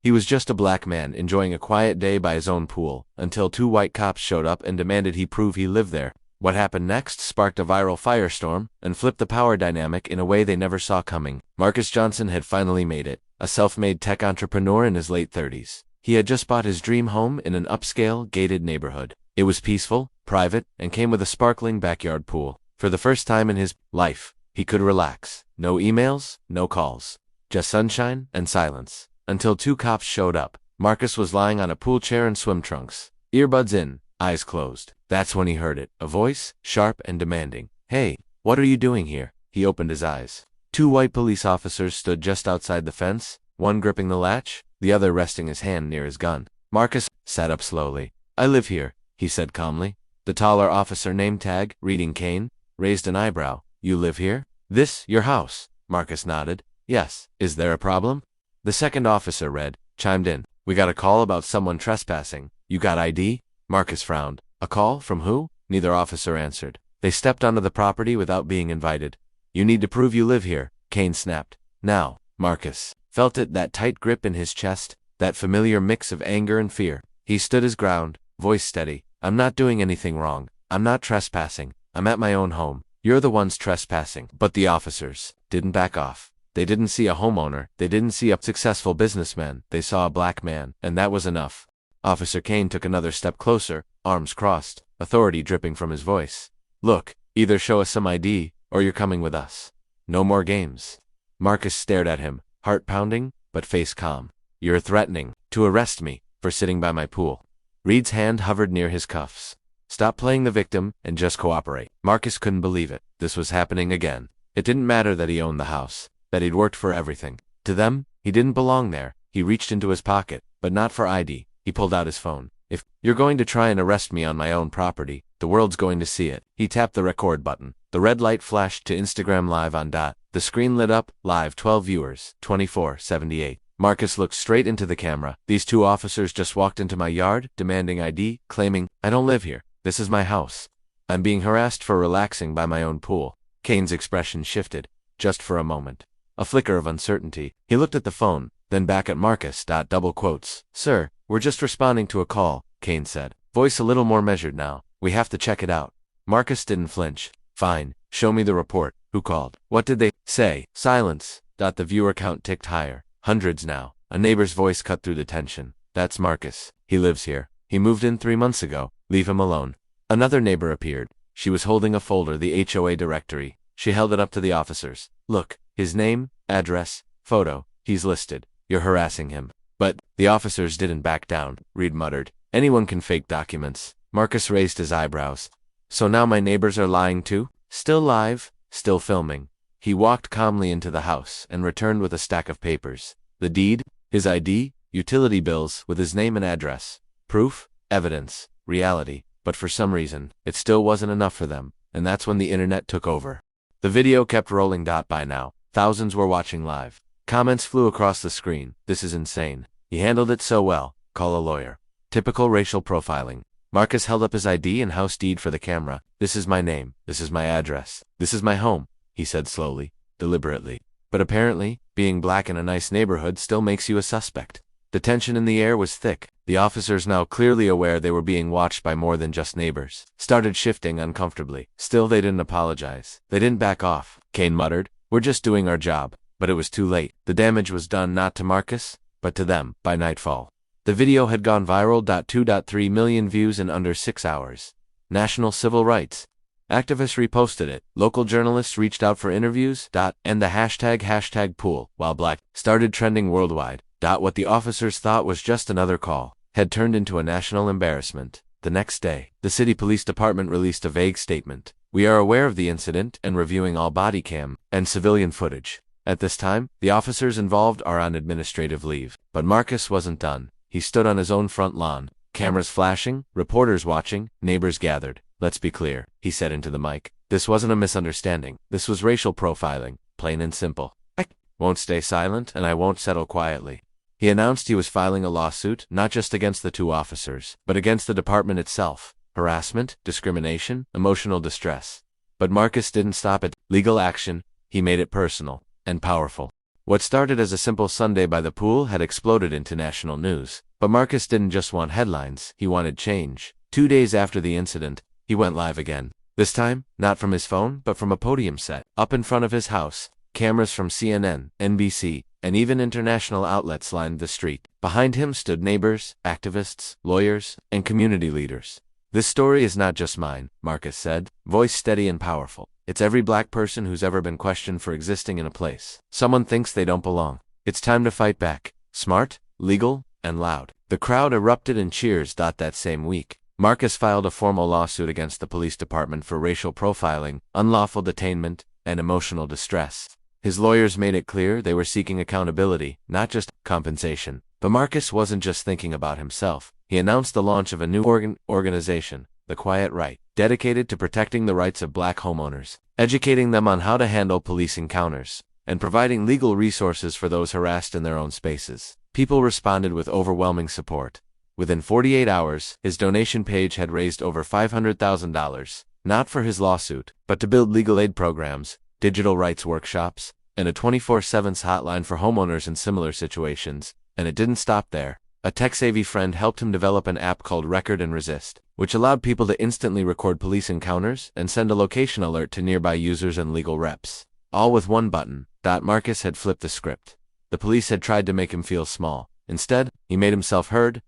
He was just a black man enjoying a quiet day by his own pool, until two white cops showed up and demanded he prove he lived there. What happened next sparked a viral firestorm and flipped the power dynamic in a way they never saw coming. Marcus Johnson had finally made it, a self-made tech entrepreneur in his late 30s. He had just bought his dream home in an upscale, gated neighborhood. It was peaceful, private, and came with a sparkling backyard pool. For the first time in his life, he could relax. No emails, no calls. Just sunshine and silence. Until two cops showed up. Marcus was lying on a pool chair in swim trunks, earbuds in, eyes closed. That's when he heard it, a voice, sharp and demanding. "Hey, what are you doing here?" He opened his eyes. Two white police officers stood just outside the fence, one gripping the latch, the other resting his hand near his gun. Marcus sat up slowly. "I live here," he said calmly. The taller officer name tag, reading Kane, raised an eyebrow. "You live here? This your house?" Marcus nodded. "Yes. Is there a problem?" The second officer chimed in. "We got a call about someone trespassing. You got ID?" Marcus frowned. "A call? From who?" Neither officer answered. "They stepped onto the property without being invited. You need to prove you live here," Kane snapped. "Now." Marcus felt it, that tight grip in his chest, that familiar mix of anger and fear. He stood his ground, voice steady. "I'm not doing anything wrong. I'm not trespassing. I'm at my own home. You're the ones trespassing." But the officers didn't back off. They didn't see a homeowner. They didn't see a successful businessman. They saw a black man, and that was enough. Officer Kane took another step closer, arms crossed, authority dripping from his voice. "Look, either show us some ID, or you're coming with us. No more games." Marcus stared at him, heart pounding, but face calm. "You're threatening to arrest me for sitting by my pool." Reed's hand hovered near his cuffs. "Stop playing the victim and just cooperate." Marcus couldn't believe it. This was happening again. It didn't matter that he owned the house, that he'd worked for everything. To them, he didn't belong there. He reached into his pocket, but not for ID. He pulled out his phone. "If you're going to try and arrest me on my own property, the world's going to see it." He tapped the record button. The red light flashed to Instagram Live on dot. The screen lit up, live 12 viewers, 2478. Marcus looked straight into the camera. "These two officers just walked into my yard, demanding ID, claiming, I don't live here. This is my house. I'm being harassed for relaxing by my own pool." Kane's expression shifted, just for a moment. A flicker of uncertainty. He looked at the phone, then back at Marcus. Double quotes. "Sir, we're just responding to a call," Kane said. Voice a little more measured now. "We have to check it out." Marcus didn't flinch. "Fine, show me the report." "Who called? What did they say?" Silence. The viewer count ticked higher. Hundreds now. A neighbor's voice cut through the tension. "That's Marcus. He lives here. He moved in 3 months ago. Leave him alone." Another neighbor appeared. She was holding a folder, the HOA directory. She held it up to the officers. "Look, his name, address, photo. He's listed. You're harassing him." "But," the officers didn't back down. Reed muttered. "Anyone can fake documents." Marcus raised his eyebrows. "So now my neighbors are lying too?" "Still live, still filming." He walked calmly into the house and returned with a stack of papers. The deed, his ID, utility bills with his name and address. Proof, evidence, reality. But for some reason, it still wasn't enough for them, and that's when the internet took over. The video kept rolling. By now, thousands were watching live. Comments flew across the screen. "This is insane. He handled it so well. Call a lawyer." Typical racial profiling. Marcus held up his ID and house deed for the camera. "This is my name. This is my address. This is my home," he said slowly, deliberately. But apparently, being black in a nice neighborhood still makes you a suspect. The tension in the air was thick. The officers, now clearly aware they were being watched by more than just neighbors, started shifting uncomfortably. Still, they didn't apologize. They didn't back off. Kane muttered, "We're just doing our job." But it was too late. The damage was done not to Marcus, but to them, by nightfall. The video had gone viral. 2.3 million views in under 6 hours. National civil rights activists reposted it. Local journalists reached out for interviews. And the hashtag pool, while black, started trending worldwide. What the officers thought was just another call had turned into a national embarrassment. The next day, the city police department released a vague statement. "We are aware of the incident and reviewing all body cam and civilian footage. At this time, the officers involved are on administrative leave." But Marcus wasn't done. He stood on his own front lawn. Cameras flashing, reporters watching, neighbors gathered. "Let's be clear," he said into the mic. "This wasn't a misunderstanding. This was racial profiling, plain and simple. I won't stay silent, and I won't settle quietly." He announced he was filing a lawsuit, not just against the two officers, but against the department itself. Harassment, discrimination, emotional distress. But Marcus didn't stop at legal action. He made it personal and powerful. What started as a simple Sunday by the pool had exploded into national news. But Marcus didn't just want headlines, he wanted change. 2 days after the incident, he went live again. This time, not from his phone, but from a podium set. Up in front of his house, cameras from CNN, NBC, and even international outlets lined the street. Behind him stood neighbors, activists, lawyers, and community leaders. "This story is not just mine," Marcus said, voice steady and powerful. "It's every black person who's ever been questioned for existing in a place someone thinks they don't belong. It's time to fight back. Smart, legal, and loud." The crowd erupted in cheers. That same week, Marcus filed a formal lawsuit against the police department for racial profiling, unlawful detainment, and emotional distress. His lawyers made it clear they were seeking accountability, not just compensation. But Marcus wasn't just thinking about himself. He announced the launch of a new organization, the Quiet Right, dedicated to protecting the rights of black homeowners, educating them on how to handle police encounters, and providing legal resources for those harassed in their own spaces. People responded with overwhelming support. Within 48 hours, his donation page had raised over $500,000, not for his lawsuit, but to build legal aid programs, digital rights workshops, and a 24/7 hotline for homeowners in similar situations. And it didn't stop there. A tech-savvy friend helped him develop an app called Record and Resist, which allowed people to instantly record police encounters and send a location alert to nearby users and legal reps. All with one button. Marcus had flipped the script. The police had tried to make him feel small. Instead, he made himself heard,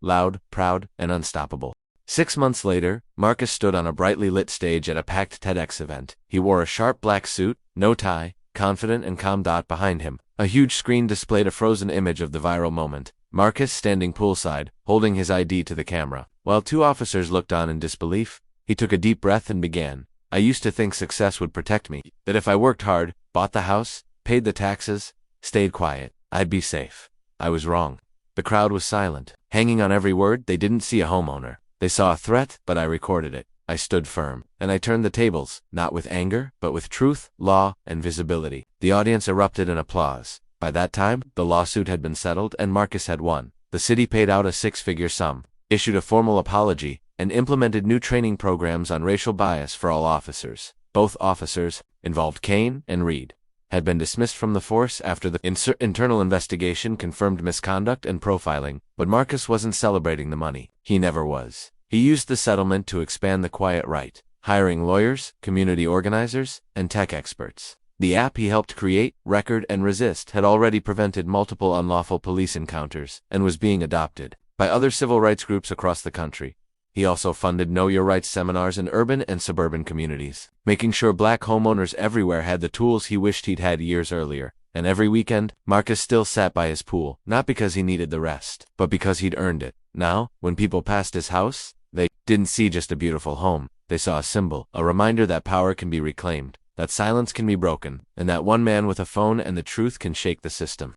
loud, proud, and unstoppable. 6 months later, Marcus stood on a brightly lit stage at a packed TEDx event. He wore a sharp black suit, no tie, confident and calm. Behind him, a huge screen displayed a frozen image of the viral moment. Marcus standing poolside, holding his ID to the camera. While 2 officers looked on in disbelief, he took a deep breath and began. "I used to think success would protect me, that if I worked hard, bought the house, paid the taxes, stayed quiet, I'd be safe. I was wrong." The crowd was silent, hanging on every word. They didn't see a homeowner. They saw a threat, but I recorded it. I stood firm, and I turned the tables, not with anger, but with truth, law, and visibility. The audience erupted in applause. By that time, the lawsuit had been settled and Marcus had won. The city paid out a 6-figure sum, issued a formal apology, and implemented new training programs on racial bias for all officers. Both officers, involved Kane and Reed, had been dismissed from the force after the internal investigation confirmed misconduct and profiling, but Marcus wasn't celebrating the money. He never was. He used the settlement to expand the Quiet Right, hiring lawyers, community organizers, and tech experts. The app he helped create, Record and Resist, had already prevented multiple unlawful police encounters and was being adopted by other civil rights groups across the country. He also funded Know Your Rights seminars in urban and suburban communities, making sure black homeowners everywhere had the tools he wished he'd had years earlier. And every weekend, Marcus still sat by his pool, not because he needed the rest, but because he'd earned it. Now, when people passed his house, they didn't see just a beautiful home. They saw a symbol, a reminder that power can be reclaimed, that silence can be broken, and that one man with a phone and the truth can shake the system.